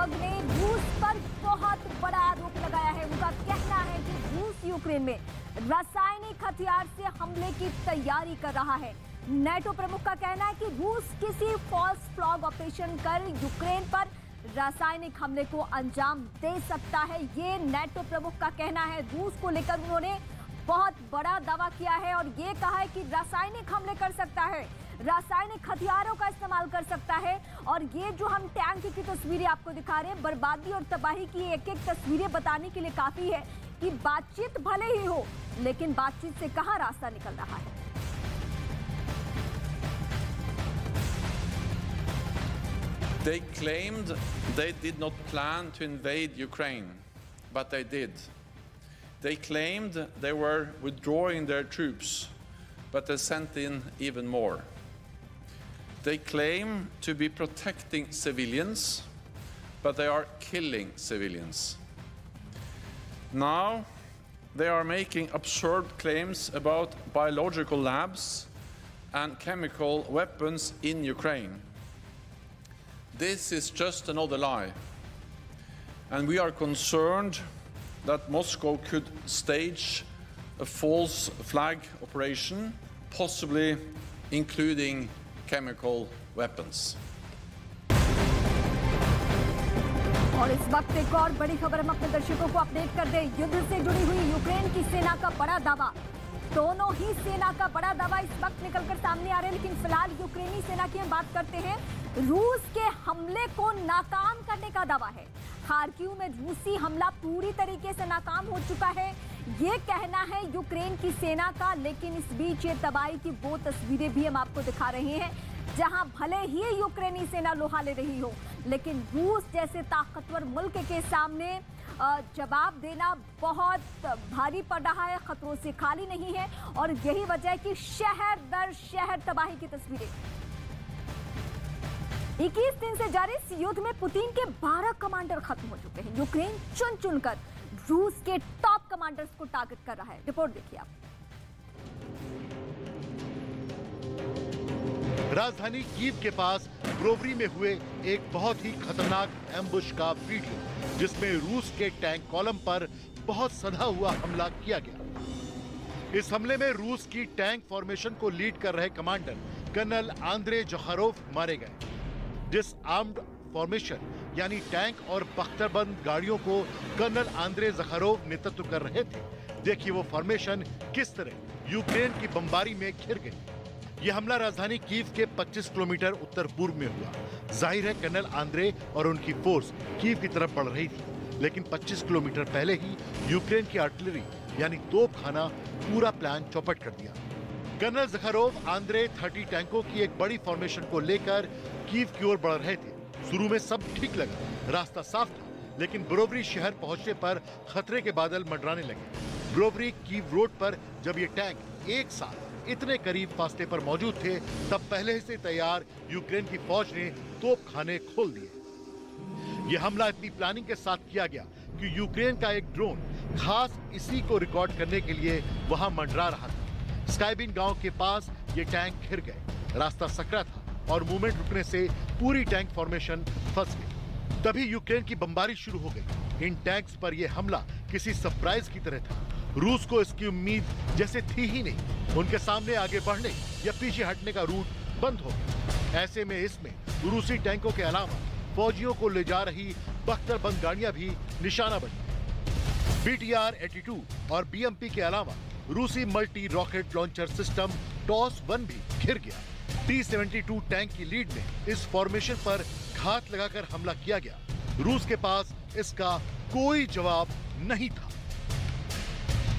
वर्ग ने रूस पर बहुत बड़ा आरोप लगाया है। उनका कहना है कि रूस यूक्रेन में रासायनिक हथियार से हमले की तैयारी कर रहा है। नेटो प्रमुख का कहना है कि रूस किसी फॉल्स फ्लैग ऑपरेशन कर यूक्रेन पर रासायनिक हमले को अंजाम दे सकता है। ये नेटो प्रमुख का कहना है। रूस को लेकर उन्होंने बहुत बड़ा दावा किया है और ये कहा है कि रासायनिक हमले कर सकता है, रासायनिक हथियारों का इस्तेमाल कर सकता है। और ये जो हम टैंक की तस्वीरें आपको दिखा रहे हैं, बर्बादी और तबाही की एक एक तस्वीरें बताने के लिए काफी है कि बातचीत भले ही हो, लेकिन बातचीत से कहां रास्ता निकल रहा है। They claimed they did not plan to invade Ukraine, but they did. They claimed they were withdrawing their troops, but they sent in even more. They claim to be protecting civilians, but they are killing civilians. Now they are making absurd claims about biological labs and chemical weapons in Ukraine. This is just another lie, and we are concerned that Moscow could stage a false flag operation, possibly including chemical weapons. और इस वक्त एक और बड़ी खबर हम अपने दर्शकों को अपडेट कर दें। युद्ध से जुड़ी हुई यूक्रेन की सेना का बड़ा दावा, दोनों ही सेना का बड़ा दावा इस वक्त निकलकर सामने आ रहे हैं। लेकिन फिलहाल यूक्रेनी सेना की हम बात करते हैं। रूस के हमले को नाकाम करने का दावा है। खार्किव में रूसी हमला पूरी तरीके से नाकाम हो चुका है, ये कहना है यूक्रेन की सेना का। लेकिन इस बीच ये तबाही की वो तस्वीरें भी हम आपको दिखा रहे हैं जहां भले ही यूक्रेनी सेना लोहा ले रही हो, लेकिन रूस जैसे ताकतवर मुल्क के सामने जवाब देना बहुत भारी पड़ रहा है, खतरों से खाली नहीं है। और यही वजह है कि शहर दर शहर तबाही की तस्वीरें। 21 दिन से जारी इस युद्ध में पुतिन के 12 कमांडर खत्म हो चुके हैं। यूक्रेन चुन चुनकर रूस के टॉप कमांडर्स को टारगेट कर रहा है। रिपोर्ट देखिए आप। राजधानी कीव के पास ब्रोवरी में हुए एक बहुत ही खतरनाक एम्बुश का वीडियो, जिसमें रूस के टैंक कॉलम पर बहुत सधा हुआ हमला किया गया। इस हमले में रूस की टैंक फॉर्मेशन को लीड कर रहे कमांडर कर्नल आंद्रे जखारोव मारे गए। जिस आर्म्ड फॉर्मेशन यानी टैंक और बख्तरबंद गाड़ियों को कर्नल आंद्रे जखारोव नेतृत्व कर रहे थे, देखिए वो फॉर्मेशन किस तरह यूक्रेन की बमबारी में घिर गई। यह हमला राजधानी कीव के 25 किलोमीटर उत्तर पूर्व में हुआ। जाहिर है कर्नल आंद्रे और उनकी फोर्स कीव की तरफ बढ़ रही थी, लेकिन 25 किलोमीटर पहले ही यूक्रेन की आर्टिलरी यानी तोपखाना पूरा प्लान चौपट कर दिया। कर्नल जखारोव आंद्रे 30 टैंकों की एक बड़ी फॉर्मेशन को लेकर कीव की ओर बढ़ रहे थे। शुरू में सब ठीक लगा, रास्ता साफ था, लेकिन ब्रोवरी शहर पहुंचने पर खतरे के बादल मंडराने लगे। ब्रोवरी कीव रोड पर जब ये टैंक एक साथ इतने करीब फासले पर मौजूद थे, तब पहले से तैयार यूक्रेन की फौज ने तोपखाने खोल दिए। यह हमला इतनी प्लानिंग के साथ किया गया कि यूक्रेन का एक ड्रोन खास इसी को रिकॉर्ड करने के लिए वहां मंडरा रहा था। स्काइबिन गांव के पास ये टैंक घिर गए। रास्ता सकरा था और मूवमेंट रुकने से पूरी टैंक फॉर्मेशन फंस गई। तभी यूक्रेन की बमबारी शुरू हो गई। इन टैंक्स पर यह हमला किसी सरप्राइज की तरह था। रूस को इसकी उम्मीद जैसे थी ही नहीं। उनके सामने आगे बढ़ने या पीछे हटने का रूट बंद हो गया। ऐसे में इसमें रूसी टैंकों के अलावा फौजियों को ले जा रही बख्तरबंद गाड़ियां भी निशाना बनी। BTR-82 और BMP के अलावा रूसी multi rocket launcher system TOS-1 भी घिर गया। T-72 टैंक की लीड में इस फॉर्मेशन पर घात लगाकर हमला किया गया। रूस के पास इसका कोई जवाब नहीं था।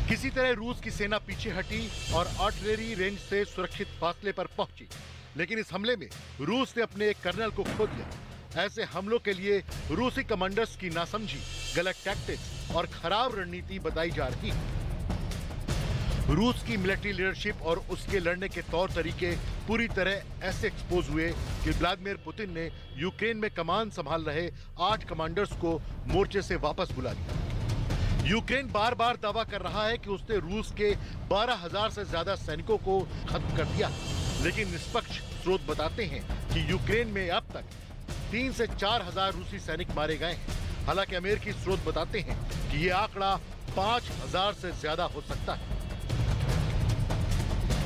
किसी तरह रूस की सेना पीछे हटी और आर्टिलरी रेंज से सुरक्षित फासले पर पहुंची, लेकिन इस हमले में रूस ने अपने एक कर्नल को खो दिया। ऐसे हमलों के लिए रूसी कमांडर्स की नासमझी, गलत टैक्टिक्स और खराब रणनीति बताई जा रही है। रूस की मिलिट्री लीडरशिप और उसके लड़ने के तौर तरीके पूरी तरह ऐसे एक्सपोज हुए कि व्लादिमीर पुतिन ने यूक्रेन में कमान संभाल रहे 8 कमांडर्स को मोर्चे से वापस बुला लिया। यूक्रेन बार बार दावा कर रहा है कि उसने रूस के 12,000 से ज्यादा सैनिकों को खत्म कर दिया, लेकिन निष्पक्ष स्रोत बताते हैं कि यूक्रेन में अब तक 3 से 4 हजार रूसी सैनिक मारे गए हैं। हालांकि अमेरिकी स्रोत बताते हैं कि ये आंकड़ा 5,000 से ज्यादा हो सकता है।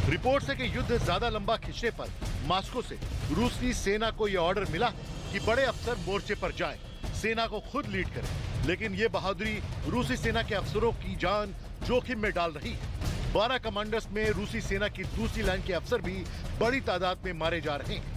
रिपोर्ट है कि युद्ध ज्यादा लंबा खिंचने पर मॉस्को से रूसी सेना को यह ऑर्डर मिला कि बड़े अफसर मोर्चे पर जाएं, सेना को खुद लीड करें। लेकिन ये बहादुरी रूसी सेना के अफसरों की जान जोखिम में डाल रही है। 12 कमांडर्स में रूसी सेना की दूसरी लाइन के अफसर भी बड़ी तादाद में मारे जा रहे हैं।